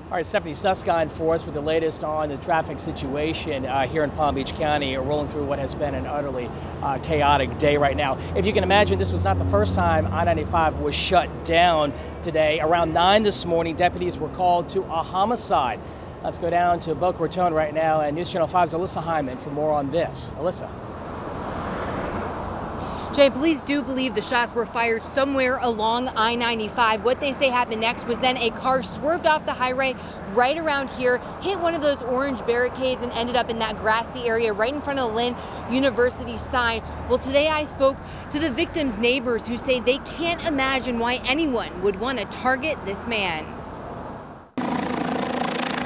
All right, Stephanie Suska in for us with the latest on the traffic situation here in Palm Beach County, rolling through what has been an utterly chaotic day right now. If you can imagine, this was not the first time I-95 was shut down today. Around 9 this morning, deputies were called to a homicide. Let's go down to Boca Raton right now, and News Channel 5's Alyssa Hyman for more on this. Alyssa. Jay, police do believe the shots were fired somewhere along I-95. What they say happened next was then a car swerved off the highway right around here, hit one of those orange barricades and ended up in that grassy area right in front of the Lynn University sign. Well, today I spoke to the victims' neighbors who say they can't imagine why anyone would want to target this man.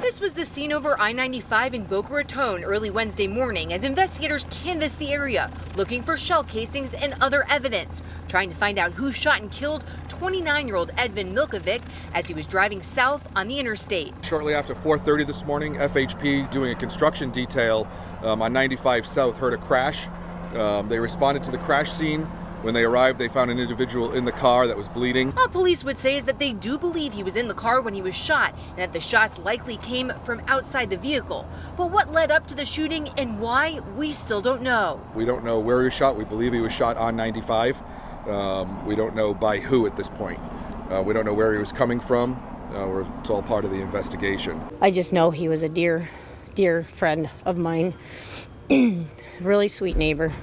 This was the scene over I-95 in Boca Raton early Wednesday morning as investigators canvassed the area, looking for shell casings and other evidence, trying to find out who shot and killed 29-year-old Edvin Milkovic as he was driving south on the interstate. Shortly after 4:30 this morning, FHP doing a construction detail on 95 South heard a crash. They responded to the crash scene. When they arrived, they found an individual in the car that was bleeding. All police would say is that they do believe he was in the car when he was shot and that the shots likely came from outside the vehicle. But what led up to the shooting and why, we still don't know. We don't know where he was shot. We believe he was shot on 95. We don't know by who at this point. We don't know where he was coming from. It's all part of the investigation. I just know he was a dear friend of mine. Really sweet neighbor.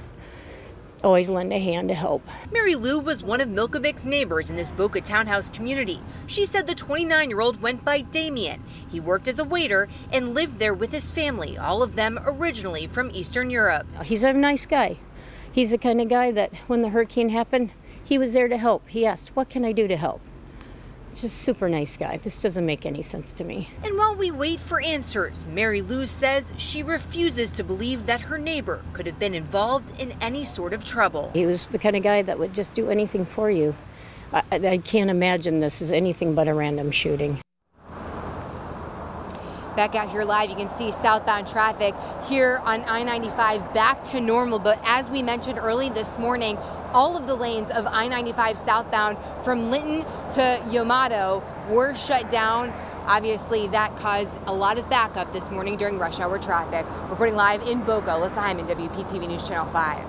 Always lend a hand to help. Mary Lou was one of Milkovic's neighbors in this Boca townhouse community. She said the 29-year-old went by Damien. He worked as a waiter and lived there with his family, all of them originally from Eastern Europe. He's a nice guy. He's the kind of guy that when the hurricane happened, he was there to help. He asked, "What can I do to help?" Just super nice guy. This doesn't make any sense to me. And while we wait for answers, Mary Lou says she refuses to believe that her neighbor could have been involved in any sort of trouble. He was the kind of guy that would just do anything for you. I can't imagine this is anything but a random shooting. Back out here live, you can see southbound traffic here on I-95 back to normal. But as we mentioned early this morning, all of the lanes of I-95 southbound from Linton to Yamato were shut down. Obviously, that caused a lot of backup this morning during rush hour traffic. Reporting live in Boca, Alyssa Hyman, WPTV News Channel 5.